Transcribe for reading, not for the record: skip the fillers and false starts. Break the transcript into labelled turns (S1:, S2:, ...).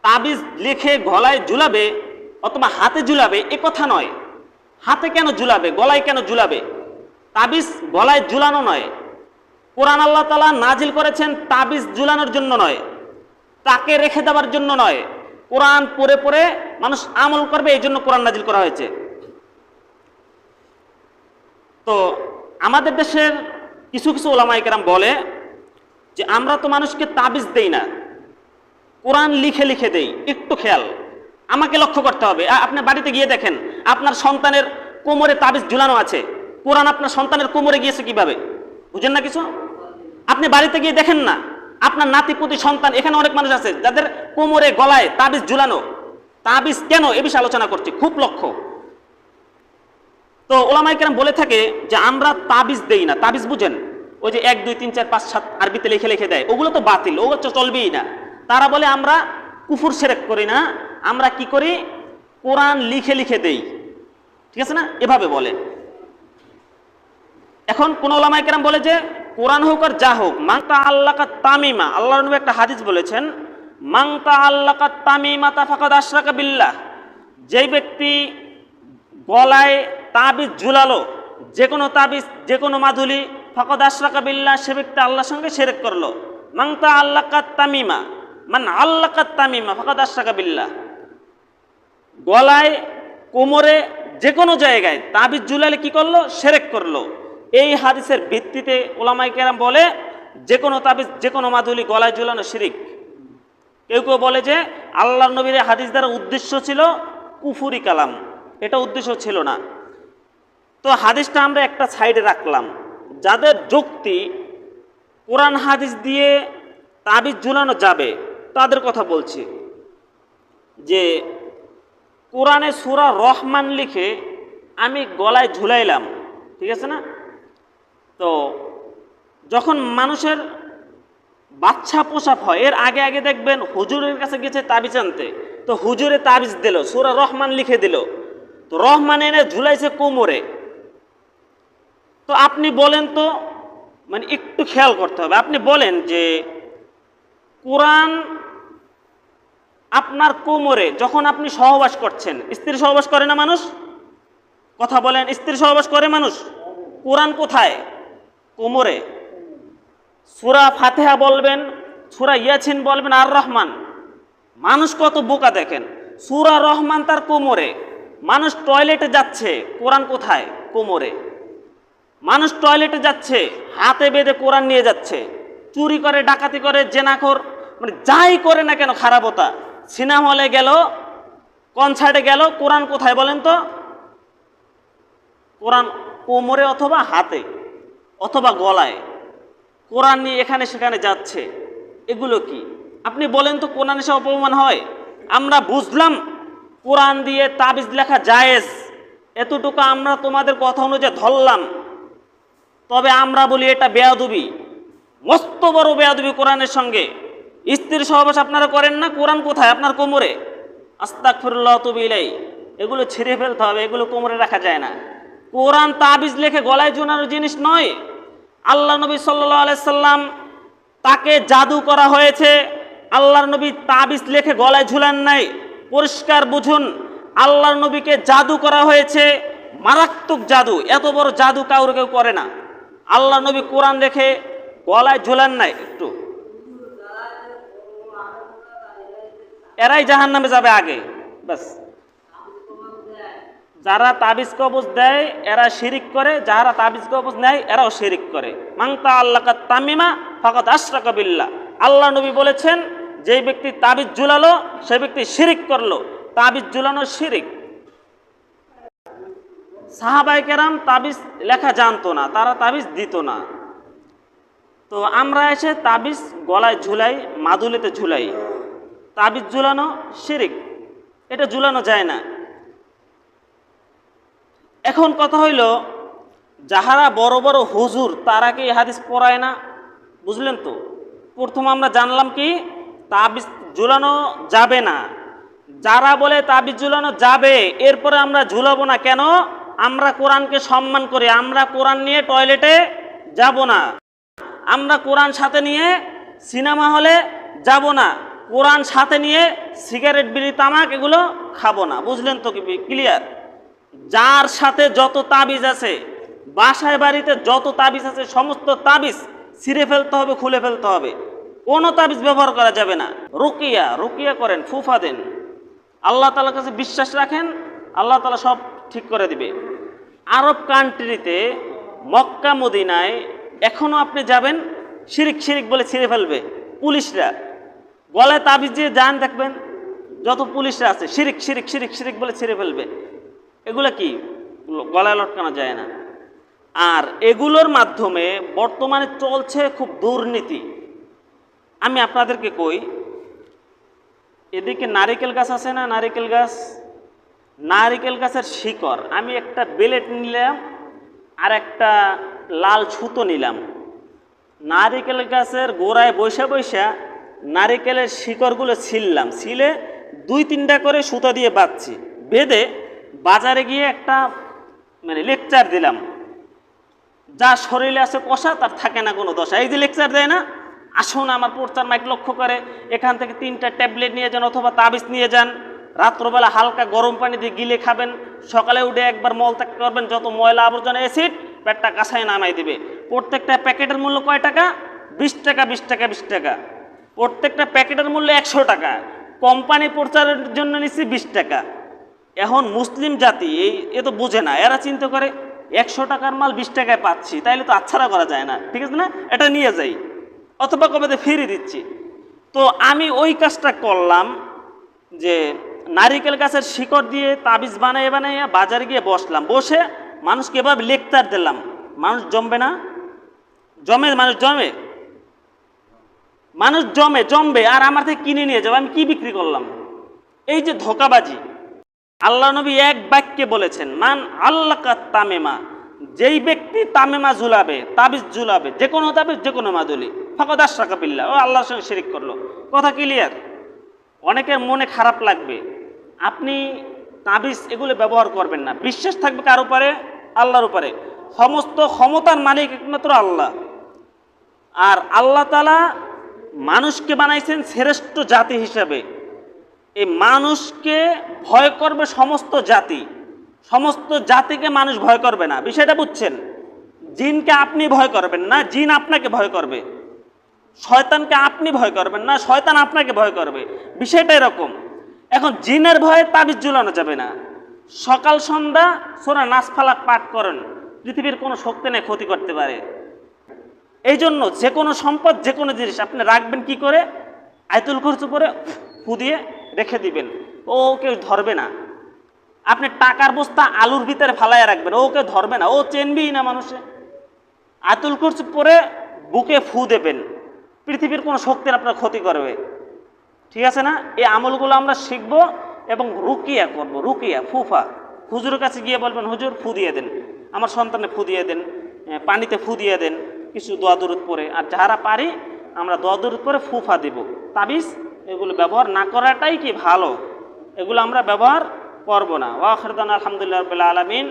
S1: তাবিজ লিখে গলায় ঝুলাবে অথবা হাতে ঝুলাবে এ কথা নয়। হাতে কেন ঝুলাবে, গলায় কেন ঝুলাবে? তাবিজ গলায় ঝুলানো নয়। কোরআন আল্লাহ তাআলা নাজিল করেছেন তাবিজ ঝুলানোর জন্য নয়, তাকে রেখে দেওয়ার জন্য নয়। কোরআন পড়ে পড়ে মানুষ আমল করবে, এই জন্য কোরআন নাজিল করা হয়েছে। তো আমাদের দেশের কিছু কিছু ওলামায়ে কেরাম বলে যে আমরা তো মানুষকে তাবিজ দেই না, কোরআন লিখে লিখে দেই। একটু খেয়াল, আমাকে লক্ষ্য করতে হবে। আপনি বাড়িতে গিয়ে দেখেন আপনার সন্তানের কোমরে তাবিজ ঝুলানো আছে, কোরআন আপনার সন্তানের কোমরে গিয়েছে কিভাবে? বুঝেন না কিছু? আপনি বাড়িতে গিয়ে দেখেন না আপনার নাতিপুতি সন্তান, এখানে অনেক মানুষ আছে যাদের কোমরে গলায় তাবিজ ঝুলানো। তাবিজ কেন এ বিষয়ে আলোচনা করছি, খুব লক্ষ্য। তো ওলামায়ে কেরাম বলে থাকে যে আমরা তাবিজ দেই না। তাবিজ বুঝেন, ওই যে 1 2 3 4 5 7 আরবিতে লিখে লিখে দেয়, ওগুলো তো বাতিল, ওগুলো চলবেই না। তারা বলে আমরা কুফর শিরক করি না, আমরা কি করি, কোরআন লিখে লিখে দেই। ঠিক আছে না? এভাবে বলে। এখন কোন ওলামায়ে কেরাম বলে যে কোরআন হোক আর যা হোক, মান তাআল্লাকা তামিমা, আল্লাহর নবী একটা হাদিস বলেছেন, মান তাআল্লাকা তামিমাতা ফাকাদ আশরাকা বিল্লাহ, যেই ব্যক্তি গলায় তাবিজ ঝুলালো, যে কোনো তাবিজ, যে কোনো মাদুলি, ফাকাদ আশরাকা বিল্লাহ, সে ব্যক্তি আল্লাহর সঙ্গে শিরক করলো। মান তাআল্লাকা তামিমা, মান আল্লাকা তামিমা ফাকাদ আশরাকা বিল্লাহ, গলায় কোমরে যে কোনো জায়গায় তাবিজ ঝুলালে কি করলো, শিরক করলো। এই হাদিসের ভিত্তিতে ওলামায়ে কেরাম বলে যে কোনো তাবিজ, যে কোনো মাদুলি গলায় ঝুলানো শিরক। কেউ কেউ বলে যে আল্লাহর নবীর হাদিস দ্বারা উদ্দেশ্য ছিল কুফরি কালাম, এটা উদ্দেশ্য ছিল না। তো হাদিসটা আমরা একটা সাইডে রাখলাম। যাদের যুক্তি কোরআন হাদিস দিয়ে তাবিজ ঝুলানো যাবে তাদের কথা বলছি। যে কোরআনে সূরা রহমান লিখে আমি গলায় ঝুলাইলাম, ঠিক আছে না? তো যখন মানুষের বাচ্চা প্রসব হয় এর আগে আগে দেখবেন হুজুরের কাছে গেছে তাবিজ আনতে, তো হুজুরে তাবিজ দিল, সূরা রহমান লিখে দিল, তো রহমান এনে ঝুলাইছে কোমরে। তো আপনি বলেন তো, মানে একটু খেয়াল করতে হবে, আপনি বলেন যে কোরআন আপনার কোমরে, যখন আপনি সহবাস করছেন, স্ত্রী সহবাস করে না মানুষ? কথা বলেন, স্ত্রী সহবাস করে মানুষ? কোরআন কোথায়? কোমরে। সূরা ফাতিহা বলবেন, সূরা ইয়াসিন বলবেন, আর রহমান। মানুষ কত বোকা দেখেন, সূরা রহমান তার কোমরে। মানুষ টয়লেটে যাচ্ছে, কোরআন কোথায়? কোমরে। মানুষ টয়লেটে যাচ্ছে, হাতে বেঁধে কোরআন নিয়ে যাচ্ছে। চুরি করে, ডাকাতি করে, জেনাখোর, মানে যাই করে না কেন খারাপতা, সিনেমা হলে গেল, কনসার্টে গেল, কোরআন কোথায় বলেন তো? কোরআন কোমরে অথবা হাতে অথবা গলায়। কোরআন নিয়ে এখানে সেখানে যাচ্ছে, এগুলো কি? আপনি বলেন তো কোরআন এসে অপমান হয়? আমরা বুঝলাম কোরআন দিয়ে তাবিজ লেখা জায়েজ, এতটুকু আমরা তোমাদের কথা অনুযায়ী ধরলাম। তবে আমরা বলি এটা বেয়াদবি, মস্ত বড় বেয়াদবি কোরআনের সঙ্গে। স্ত্রীর সহবাস আপনারা করেন না, কোরআন কোথায়? আপনার কোমরে। আস্তাগফিরুল্লাহ ওয়া আতুবু ইলাইহি। এগুলো ছিঁড়ে ফেলতে হবে, এগুলো কোমরে রাখা যায় না। কোরআন তাবিজ লেখে গলায় ঝুলানোর জিনিস নয়। আল্লাহ নবী সাল্লাল্লাহু আলাইহি সাল্লাম, তাকে জাদু করা হয়েছে, আল্লাহর নবী তাবিজ লেখে গলায় ঝুলান নাই। পরিষ্কার বুঝুন, আল্লাহর নবীকে জাদু করা হয়েছে, মারাত্মক জাদু। এত বড় জাদু কাউরে কেউ করে না। আল্লাহ নবী কোরআন রেখে গলায় ঝুলান নাই। একটু এরাই জাহান্নামে যাবে আগে, বাস। যারা তাবিজ কবজ দেয় এরা শিরিক করে, যারা তাবিজ কবজ নেয় এরাও শিরিক করে। মান তাআল্লাকা তামিমা ফাকাদ আশরাকা বিল্লাহ। আল্লাহ নবী বলেছেন যেই ব্যক্তি তাবিজ ঝুলালো সেই ব্যক্তি শিরিক করলো। তাবিজ ঝুলানো শিরিক। সাহাবায়ে কেরাম তাবিজ লেখা জানতো না, তারা তাবিজ দিত না। তো আমরা এসে তাবিজ গলায় ঝুলাই, মাদুলিতে ঝুলাই। তাবিজ ঝুলানো শিরিক, এটা ঝুলানো যায় না। এখন কথা হইল, যাহারা বড় বড় হুজুর তারা কি হাদিস পড়ায় না? বুঝলেন তো? প্রথম আমরা জানলাম কি তাবিজ ঝুলানো যাবে না। যারা বলে তাবিজ ঝুলানো যাবে, এরপরে আমরা ঝুলাবো না কেন? আমরা কোরআনকে সম্মান করি, আমরা কোরআন নিয়ে টয়লেটে যাব না, আমরা কোরআন সাথে নিয়ে সিনেমা হলে যাব না, কোরআন সাথে নিয়ে সিগারেট বিড়ি তামাক এগুলো খাবো না। বুঝলেন তো? কি ক্লিয়ার? যার সাথে যত তাবিজ আছে, বাসায় বাড়িতে যত তাবিজ আছে, সমস্ত তাবিজ ছিঁড়ে ফেলতে হবে, খুলে ফেলতে হবে। কোনো তাবিজ ব্যবহার করা যাবে না। রুকিয়া রুকিয়া করেন, ফুফা দেন, আল্লাহ তাআলার কাছে বিশ্বাস রাখেন, আল্লাহ তাআলা সব ঠিক করে দিবে। আরব কান্ট্রিতে মক্কা মদিনায় এখনও আপনি যাবেন, শিরিক শিরিক বলে ছিঁড়ে ফেলবে পুলিশরা। গলায় তাবিজ দিয়ে যান, দেখবেন যত পুলিশরা আছে শিরিক শিরিক শিরিক শিরিক বলে ছিঁড়ে ফেলবে। এগুলো কি গলায় লটকানো যায় না। আর এগুলোর মাধ্যমে বর্তমানে চলছে খুব দুর্নীতি। আমি আপনাদেরকে কই, এদিকে নারিকেল গাছ আছে না, নারিকেল গাছ, নারিকেল গাছের শিকড়, আমি একটা বেলেট নিলাম আর একটা লাল সুতো নিলাম, নারিকেল গাছের গোড়ায় বৈশা বৈশা নারিকেলের শিকড়গুলো ছিললাম, ছিলে 2-3টা করে সুতা দিয়ে বাঁধছি, বেঁধে বাজারে গিয়ে একটা মানে লেকচার দিলাম। যা শরীরে আছে কষা তার থাকে না কোনো দশা। এই যে লেকচার দেয় না, আসুন আমার প্রচার মাইক লক্ষ্য করে এখান থেকে 3টা ট্যাবলেট নিয়ে যান অথবা তাবিজ নিয়ে যান, রাত্রবেলা হালকা গরম পানি দিয়ে গিলে খাবেন, সকালে উঠে একবার মলত্যাগ করবেন, যত ময়লা আবর্জনা অ্যাসিড পেটটা কাঁসায় নামাই দেবে। প্রত্যেকটা প্যাকেটের মূল্য কয় টাকা? 20 টাকা 20 টাকা 20 টাকা। প্রত্যেকটা প্যাকেটের মূল্য 100 টাকা। কোম্পানি প্রচারের জন্য নিচ্ছি 20 টাকা। এখন মুসলিম জাতি এ তো বোঝে না, এরা চিন্তা করে 100 টাকার মাল 20 টাকায় পাচ্ছি, তাইলে তো আচ্ছাড়া করা যায় না, ঠিক আছে না, এটা নিয়ে যাই, অথবা কবে ফিরিয়ে দিচ্ছি। তো আমি ওই কাজটা করলাম যে নারিকেল গাছের শিকড় দিয়ে তাবিজ বানাইয়ে বানাইয়া বাজারে গিয়ে বসলাম, বসে মানুষকে এভাবে লেকচার দিলাম। মানুষ জমবে না? জমে, মানুষ জমে, মানুষ জমে জমবে, আর আমার থেকে কিনে নিয়ে যাবে। আমি কি বিক্রি করলাম? এই যে ধোকাবাজি। আল্লাহ নবী এক বাক্যে বলেছেন, মান আল্লাকা তামেমা, যেই ব্যক্তি তামেমা ঝুলাবে, তাবিজ ঝুলাবে, যে কোনো তাবিজ, যে কোনো মাদুলি, ফাকাদ আশরাকা বিল্লাহ, ও আল্লাহর সঙ্গে শিরিক করলো। কথা ক্লিয়ার? অনেকের মনে খারাপ লাগবে, আপনি তাবিজ এগুলো ব্যবহার করবেন না। বিশ্বাস থাকবে কার উপরে? আল্লাহর উপরে। সমস্ত ক্ষমতার মালিক একমাত্র আল্লাহ। আর আল্লাহ তাআলা মানুষকে বানাইছেন শ্রেষ্ঠ জাতি হিসাবে। এই মানুষকে ভয় করবে সমস্ত জাতি, সমস্ত জাতিকে মানুষ ভয় করবে না। বিষয়টা বুঝছেন? জিনকে আপনি ভয় করবেন না, জিন আপনাকে ভয় করবে। শয়তানকে আপনি ভয় করবেন না, শয়তান আপনাকে ভয় করবে। বিষয়টা এরকম। এখন জিনের ভয়ে তাবিজ ঝুলানো যাবে না। সকাল সন্ধ্যা সূরা নাস ফালাক পাঠ করেন, পৃথিবীর কোনো শক্তি নেই ক্ষতি করতে পারে। এই জন্য যে কোনো সম্পদ, যে কোনো জিনিস আপনি রাখবেন কি করে? আয়াতুল কুরসি পড়ে ফু দিয়ে রেখে দিবেন, ও কেউ ধরবে না। আপনি টাকার বস্তা আলুর ভিতরে ফালাইয়া রাখবেন, ও কেউ ধরবে না, ও চেনবেই না মানুষে। আয়াতুল কুরসি পড়ে বুকে ফু দেবেন, পৃথিবীর কোনো শক্তির আপনার ক্ষতি করবে, ঠিক আছে না? এই আমলগুলো আমরা শিখব এবং রুকিয়া করব। রুকিয়া, ফুফা, হুজুরের কাছে গিয়ে বলবেন, হুজুর ফু দিয়ে দেন, আমার সন্তানে ফু দিয়ে দেন, পানিতে ফু দিয়ে দেন, কিছু দোয়া দরুদ পড়ে। আর যারা পারি আমরা দোয়া দরুদ পড়ে ফুফা দেব। তাবিজ এগুলো ব্যবহার না করাটাই কি ভালো, এগুলো আমরা ব্যবহার করব না। ওয়া আখিরু দাওয়ানা আলহামদুলিল্লাহি রাব্বিল আলামিন।